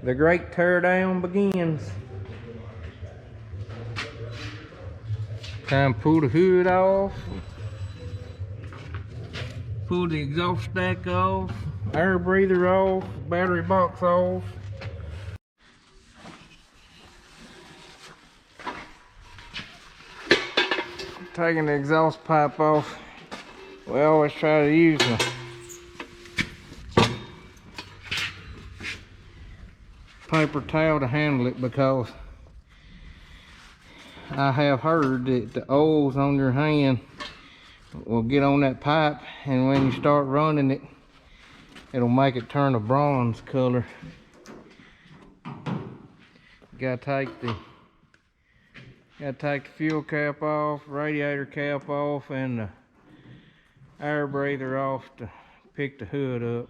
The great teardown begins. Time to pull the hood off. Pull the exhaust stack off. Air breather off. Battery box off. Taking the exhaust pipe off. We always try to use the paper towel to handle it, because I have heard that the oils on your hand will get on that pipe, and when you start running it, it'll make it turn a bronze color. You gotta take the fuel cap off, radiator cap off, and the air breather off to pick the hood up.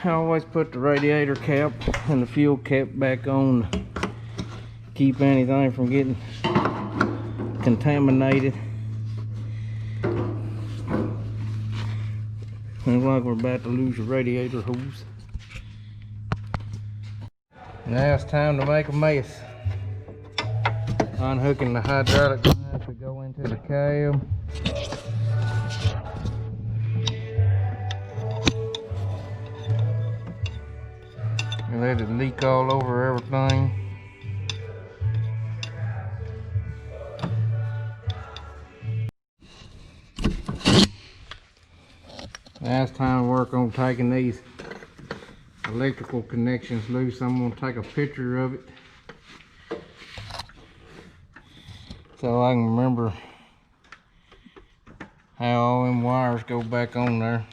I always put the radiator cap and the fuel cap back on to keep anything from getting contaminated. Looks like we're about to lose the radiator hose. Now it's time to make a mess. Unhooking the hydraulic lines to go into the cab. And let it leak all over everything. Now it's time to work on taking these electrical connections loose. I'm going to take a picture of it so I can remember how all them wires go back on there.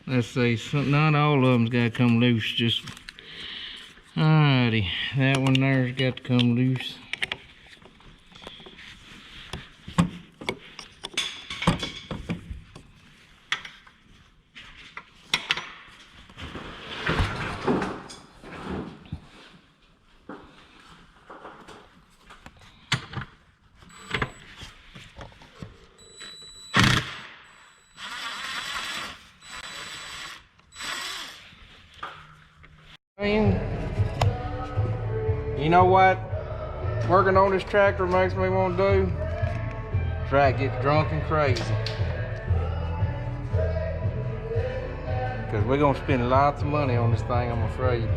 Let's see, so not all of them's got to come loose, just alrighty, that one there's got to come loose. You know what working on this tractor makes me want to do? Try to get drunk and crazy. Because we're going to spend lots of money on this thing, I'm afraid.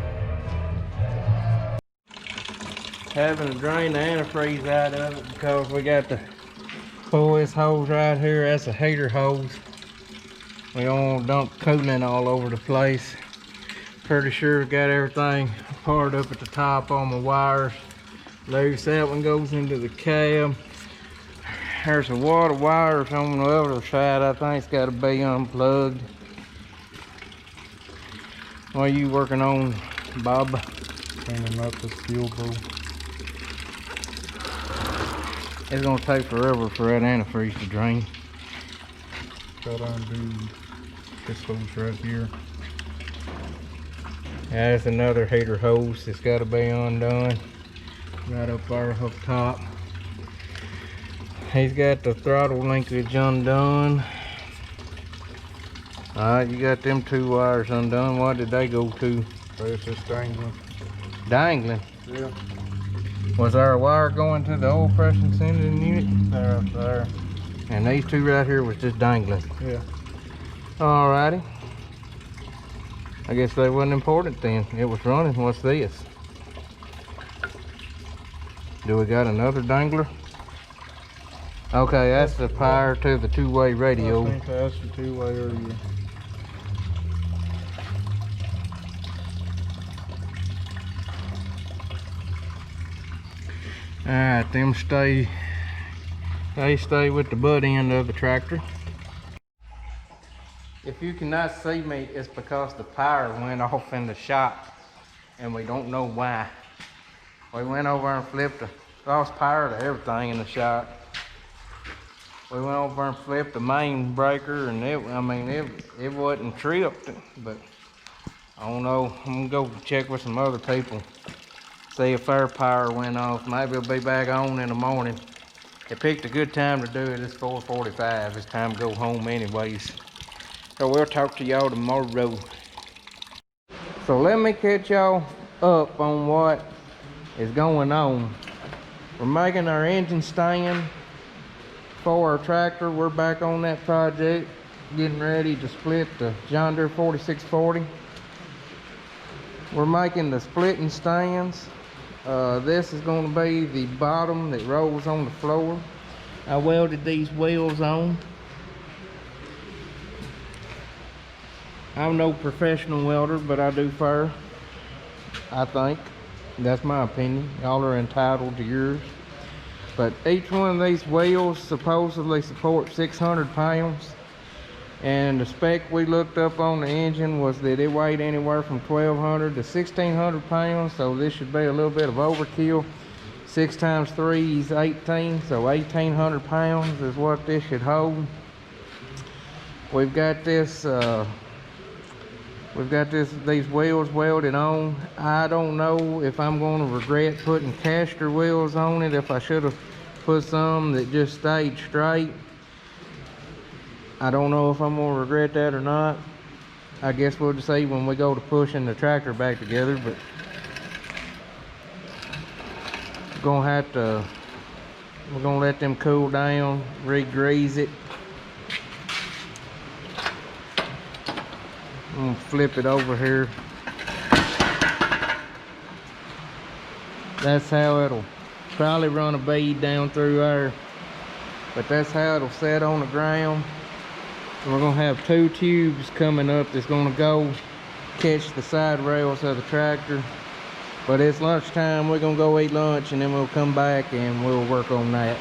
Having to drain the antifreeze out of it, because we got to pull this hose right here. That's a heater hose. We don't want to dump coolant all over the place. Pretty sure we got everything apart up at the top on the wires loose. That one goes into the cab. There's a water wires on the other side. I think it's got to be unplugged. What are you working on, Bob? Cleaning up this fuel bowl. It's gonna take forever for that antifreeze to drain. Gotta undo this hose right here. There's another heater hose that's got to be undone. Right up there up top. He's got the throttle linkage undone. Alright, you got them two wires undone. What did they go to? It's just dangling. Dangling? Yeah. Was there a wire going to the oil pressure sending unit? There, up there. And these two right here was just dangling? Yeah. Alrighty. I guess they wasn't important then. It was running. What's this? Do we got another dangler? Okay, that's the power to the two-way radio. I think that's the two-way radio. Alright, they stay with the butt end of the tractor. If you cannot see me, it's because the power went off in the shop and we don't know why. We went over and flipped lost power to everything in the shop. We went over and flipped the main breaker and it wasn't tripped, but I don't know. I'm gonna go check with some other people, see if their power went off. Maybe it'll be back on in the morning. It picked a good time to do it. It's 4:45. It's time to go home anyways. So we'll talk to y'all tomorrow. So let me catch y'all up on what is going on. We're making our engine stand for our tractor. We're back on that project, getting ready to split the John Deere 4640. We're making the splitting stands. This is going to be the bottom that rolls on the floor. I welded these wheels on. I'm no professional welder, but I do fair, I think. That's my opinion. Y'all are entitled to yours. But each one of these wheels supposedly supports 600 pounds. And the spec we looked up on the engine was that it weighed anywhere from 1,200 to 1,600 pounds. So this should be a little bit of overkill. 6 times 3 is 18, so 1,800 pounds is what this should hold. We've got this these wheels welded on. I don't know if I'm going to regret putting caster wheels on it, if I should have put some that just stayed straight. I don't know if I'm going to regret that or not. I guess we'll just see when we go to pushing the tractor back together, but we're gonna let them cool down, re-grease it. I'm gonna flip it over here. That's how it'll probably run a bead down through there, but that's how it'll set on the ground. And we're gonna have 2 tubes coming up that's gonna go catch the side rails of the tractor. But it's lunchtime, we're gonna go eat lunch and then we'll come back and we'll work on that.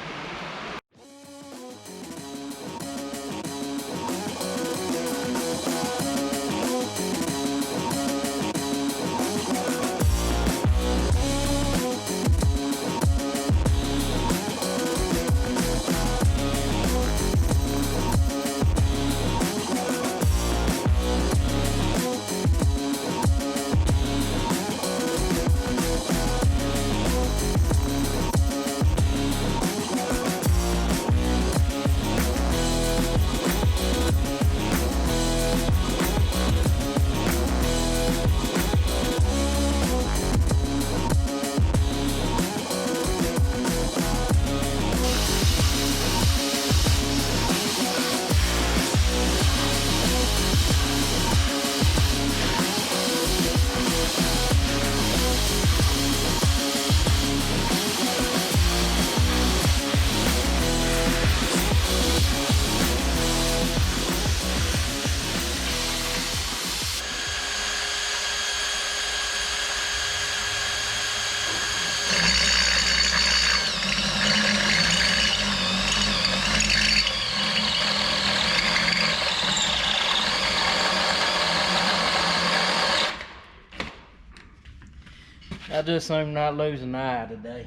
I just am not losing an eye today.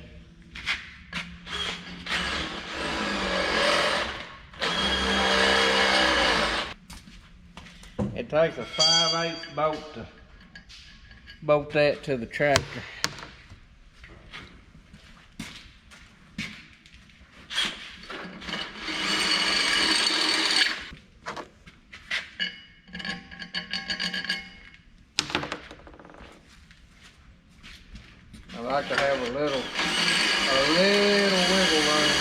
It takes a 5/8 bolt to bolt that to the tractor. I like to have a little wiggle room.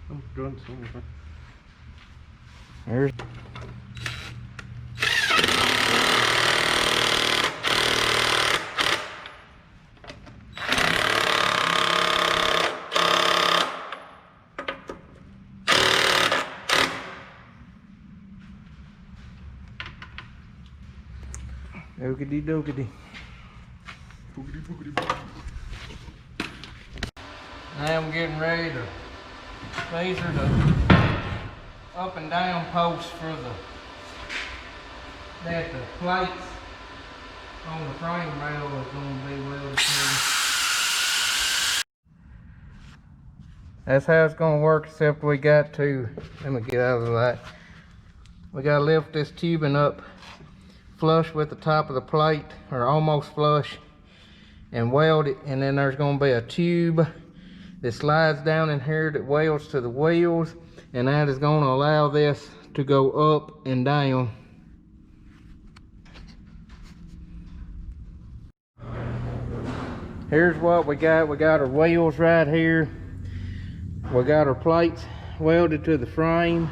I'm done somewhere. There's Ookity dookity. Now I'm getting ready to these are the up and down posts for that the plates on the frame rail is going to be welded to. That's how it's going to work, except we got to, let me get out of the light. We got to lift this tubing up flush with the top of the plate, or almost flush, and weld it, and then there's going to be a tube that slides down in here that welds to the wheels, and that is going to allow this to go up and down. Here's what we got. We got our wheels right here. We got our plates welded to the frame.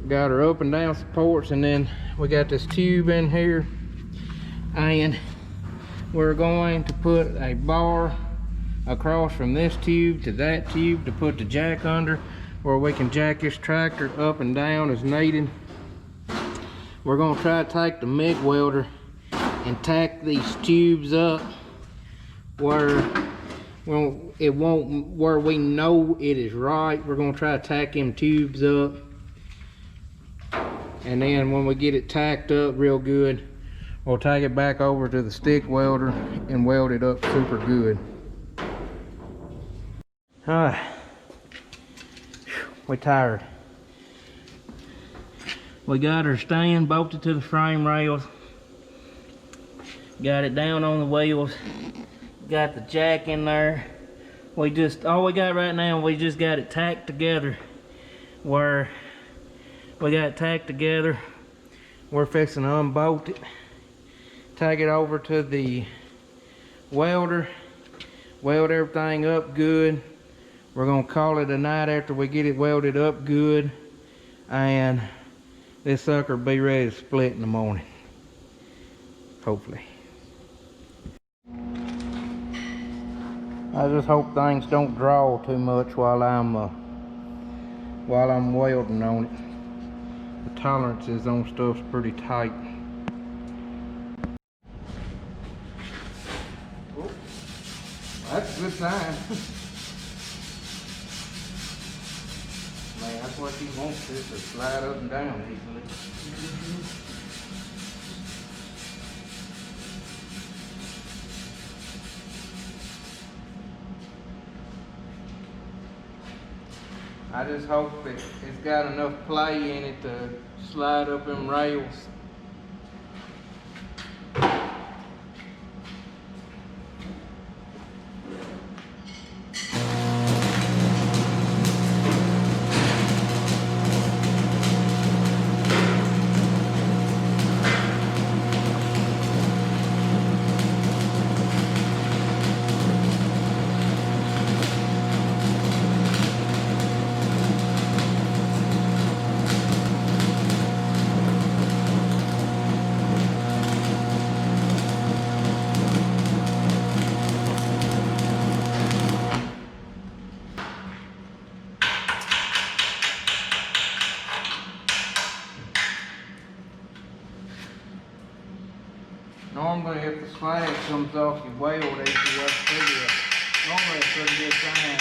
Got our up and down supports, and then we got this tube in here, and we're going to put a bar across from this tube to that tube to put the jack under, where we can jack this tractor up and down as needed. We're going to try to take the MIG welder and tack these tubes up where where we know it is right. We're going to try to tack them tubes up, and then when we get it tacked up real good, we'll take it back over to the stick welder and weld it up super good. Alright, we're tired. We got our stand bolted to the frame rails, got it down on the wheels, got the jack in there. All we got right now, we just got it tacked together. Where we got it tacked together, we're fixing to unbolt it, take it over to the welder, weld everything up good. We're gonna call it a night after we get it welded up good, and this sucker will be ready to split in the morning, hopefully. I just hope things don't draw too much while I'm welding on it. The tolerances on stuff's pretty tight. Oh, that's a good sign. Man, that's what he wants, this to slide up and down easily. I just hope that it's got enough play in it to slide up them rails. Normally if the slag comes off your weld, normally it's a pretty good sign.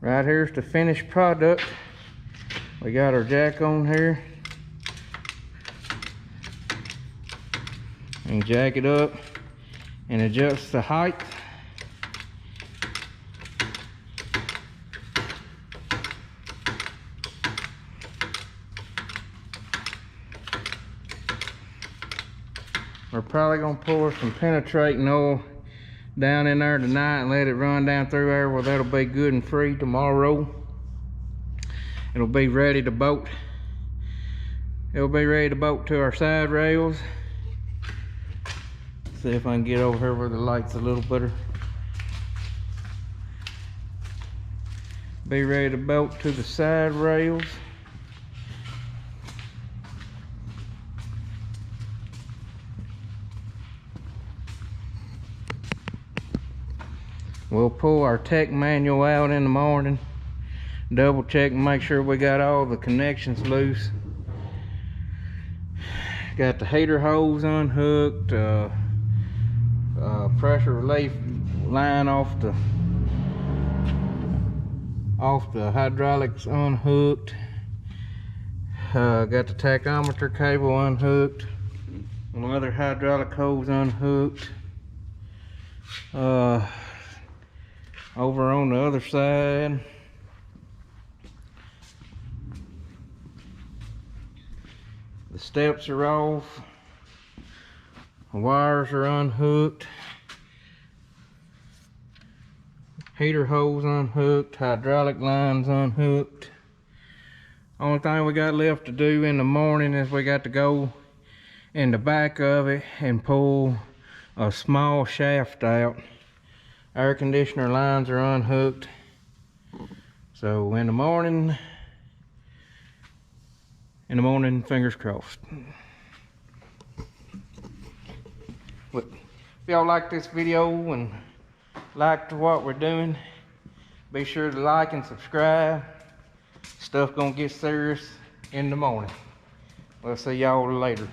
Right here's the finished product. We got our jack on here. And jack it up and adjust the height. We're probably gonna pour some penetrating oil down in there tonight and let it run down through there where that'll be good and free tomorrow. It'll be ready to bolt. It'll be ready to bolt to our side rails. See if I can get over here where the light's a little better. Be ready to bolt to the side rails. We'll pull our tech manual out in the morning, double check and make sure we got all the connections loose. Got the heater hose unhooked, pressure relief line off the hydraulics unhooked. Got the tachometer cable unhooked, another hydraulic hose unhooked. Over on the other side, the steps are off, the wires are unhooked, heater hose unhooked, hydraulic lines unhooked. Only thing we got left to do in the morning is we got to go in the back of it and pull a small shaft out. Air conditioner lines are unhooked. So in the morning, fingers crossed. But if y'all like this video and liked what we're doing, be sure to like and subscribe. Stuff gonna get serious in the morning. We'll see y'all later.